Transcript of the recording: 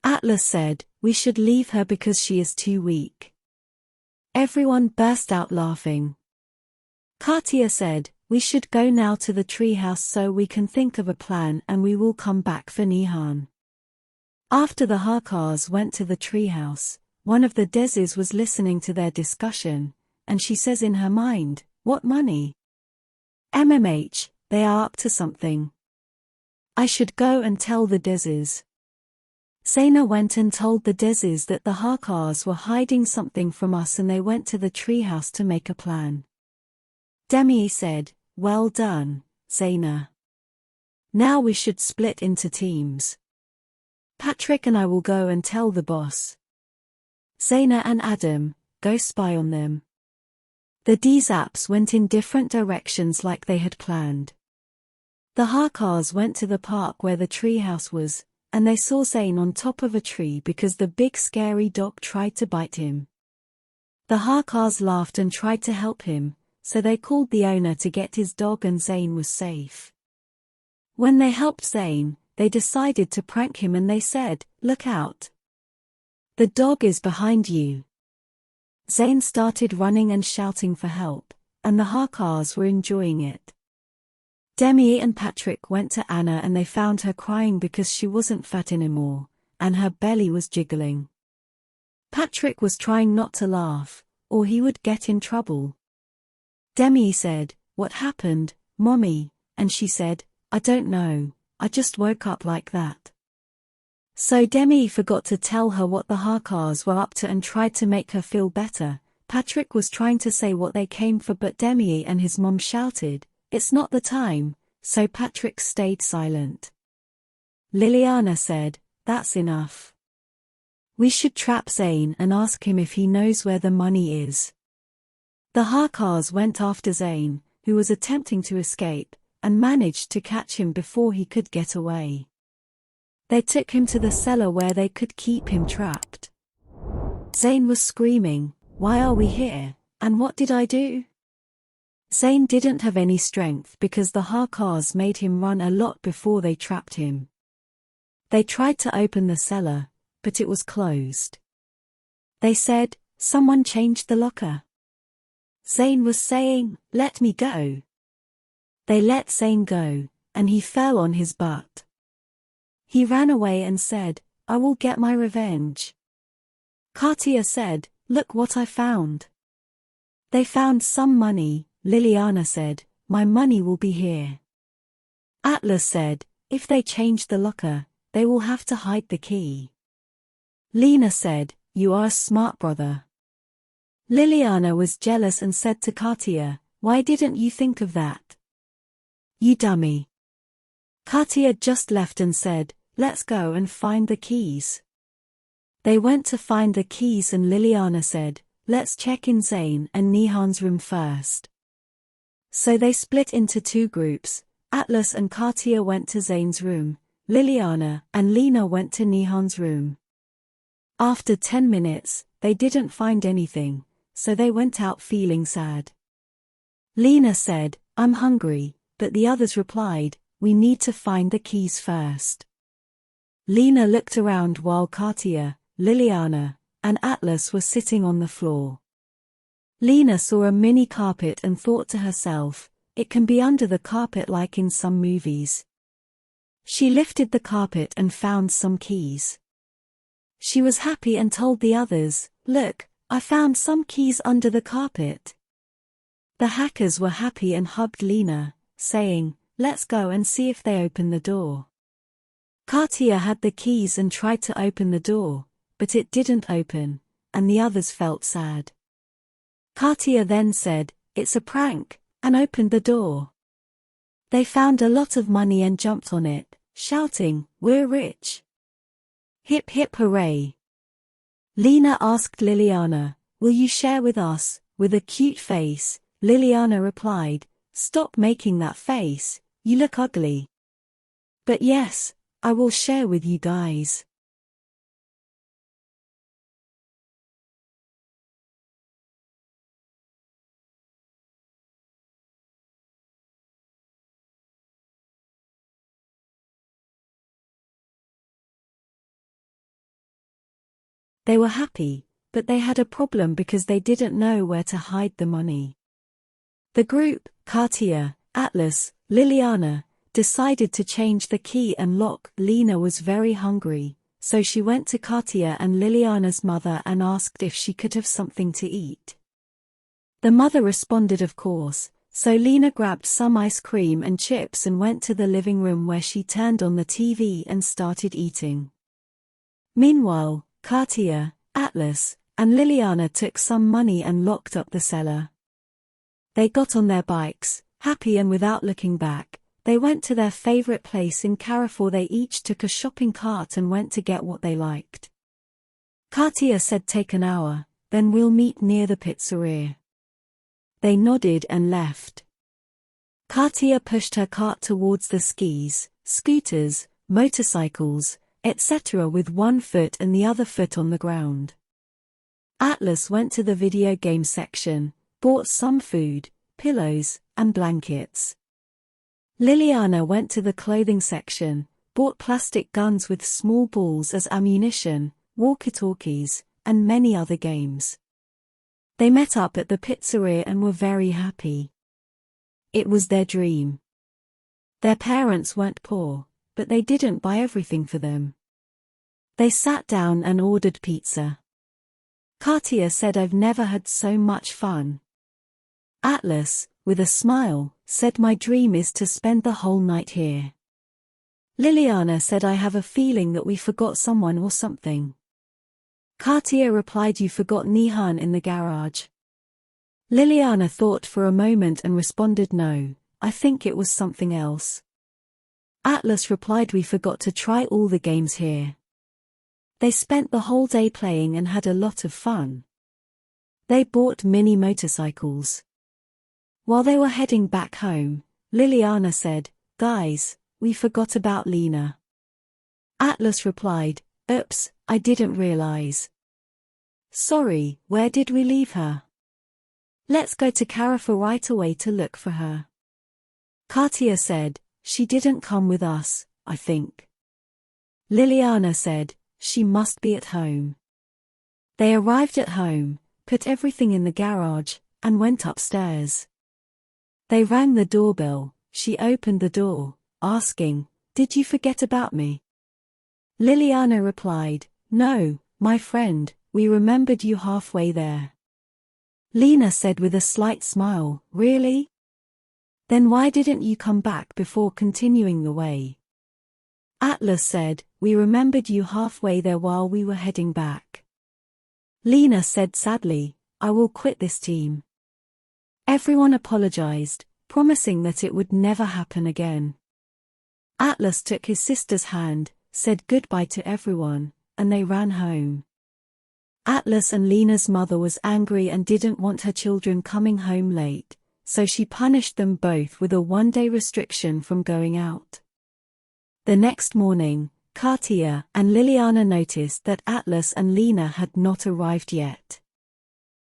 Atlas said, "We should leave her because she is too weak." Everyone burst out laughing. Katiya said, "We should go now to the treehouse so we can think of a plan and we will come back for Nihan." After the Harkars went to the treehouse, one of the Dezs was listening to their discussion, and she says in her mind, "What money? They are up to something. I should go and tell the Dezs." Zayn went and told the Dezs that the Harkars were hiding something from us and they went to the treehouse to make a plan. Demi said, "Well done, Zayn. Now we should split into teams. Patrick and I will go and tell the boss. Zayn and Adam, go spy on them." The Dezs went in different directions like they had planned. The Harkars went to the park where the treehouse was, and they saw Zayn on top of a tree because the big scary dog tried to bite him. The Harkars laughed and tried to help him, so they called the owner to get his dog and Zayn was safe. When they helped Zayn, they decided to prank him and they said, "Look out. The dog is behind you." Zayn started running and shouting for help, and the Harkars were enjoying it. Demi and Patrick went to Anna and they found her crying because she wasn't fat anymore, and her belly was jiggling. Patrick was trying not to laugh, or he would get in trouble. Demi said, "What happened, Mommy?" And she said, "I don't know, I just woke up like that." So Demi forgot to tell her what the Harkars were up to and tried to make her feel better. Patrick was trying to say what they came for but Demi and his mom shouted, "It's not the time," so Patrick stayed silent. Liliana said, "That's enough. We should trap Zayn and ask him if he knows where the money is." The Harkars went after Zayn, who was attempting to escape, and managed to catch him before he could get away. They took him to the cellar where they could keep him trapped. Zayn was screaming, "Why are we here, and what did I do?" Zayn didn't have any strength because the Harkars made him run a lot before they trapped him. They tried to open the cellar, but it was closed. They said, "Someone changed the locker." Zayn was saying, "Let me go." They let Zayn go, and he fell on his butt. He ran away and said, "I will get my revenge." Katiya said, "Look what I found." They found some money. Liliana said, "My money will be here." Atlas said, "If they change the locker, they will have to hide the key." Lina said, "You are a smart brother." Liliana was jealous and said to Katiya, "Why didn't you think of that? You dummy." Katiya just left and said, "Let's go and find the keys." They went to find the keys and Liliana said, "Let's check in Zayn and Nihan's room first." So they split into two groups. Atlas and Katiya went to Zayn's room, Liliana and Lina went to Nihan's room. After 10 minutes, they didn't find anything, so they went out feeling sad. Lina said, "I'm hungry," but the others replied, "We need to find the keys first." Lina looked around while Katiya, Liliana, and Atlas were sitting on the floor. Lina saw a mini carpet and thought to herself, "It can be under the carpet like in some movies." She lifted the carpet and found some keys. She was happy and told the others, "Look, I found some keys under the carpet." The hackers were happy and hugged Lina, saying, "Let's go and see if they open the door." Katiya had the keys and tried to open the door, but it didn't open, and the others felt sad. Katiya then said, "It's a prank," and opened the door. They found a lot of money and jumped on it, shouting, "We're rich. Hip hip hooray." Lina asked Liliana, "Will you share with us?" With a cute face, Liliana replied, "Stop making that face, you look ugly." "But yes, I will share with you guys." They were happy, but they had a problem because they didn't know where to hide the money. The group, Katiya, Atlas, Liliana, decided to change the key and lock. Lina was very hungry, so she went to Katiya and Liliana's mother and asked if she could have something to eat. The mother responded of course, so Lina grabbed some ice cream and chips and went to the living room where she turned on the TV and started eating. Meanwhile, Katiya, Atlas, and Liliana took some money and locked up the cellar. They got on their bikes, happy, and without looking back, they went to their favorite place in Carrefour. They each took a shopping cart and went to get what they liked. Katiya said, "Take an hour, then we'll meet near the pizzeria." They nodded and left. Katiya pushed her cart towards the skis, scooters, motorcycles, etc. with one foot and the other foot on the ground. Atlas went to the video game section, bought some food, pillows, and blankets. Liliana went to the clothing section, bought plastic guns with small balls as ammunition, walkie-talkies, and many other games. They met up at the pizzeria and were very happy. It was their dream. Their parents weren't poor, but they didn't buy everything for them. They sat down and ordered pizza. Katiya said, "I've never had so much fun." Atlas, with a smile, said, "My dream is to spend the whole night here." Liliana said, "I have a feeling that we forgot someone or something." Katiya replied, "You forgot Nihan in the garage." Liliana thought for a moment and responded, "No, I think it was something else." Atlas replied, "We forgot to try all the games here." They spent the whole day playing and had a lot of fun. They bought mini motorcycles. While they were heading back home, Liliana said, "Guys, we forgot about Lina." Atlas replied, "Oops, I didn't realize. Sorry, where did we leave her? Let's go to Carrefour right away to look for her." Katiya said, "She didn't come with us, I think." Liliana said, "She must be at home." They arrived at home, put everything in the garage, and went upstairs. They rang the doorbell. She opened the door, asking, "Did you forget about me?" Liliana replied, "No, my friend, we remembered you halfway there." Lina said with a slight smile, "Really? Then why didn't you come back before continuing the way?" Atlas said, "We remembered you halfway there while we were heading back." Lina said sadly, "I will quit this team." Everyone apologized, promising that it would never happen again. Atlas took his sister's hand, said goodbye to everyone, and they ran home. Atlas and Lina's mother was angry and didn't want her children coming home late, so she punished them both with a one-day restriction from going out. The next morning, Katiya and Liliana noticed that Atlas and Lina had not arrived yet.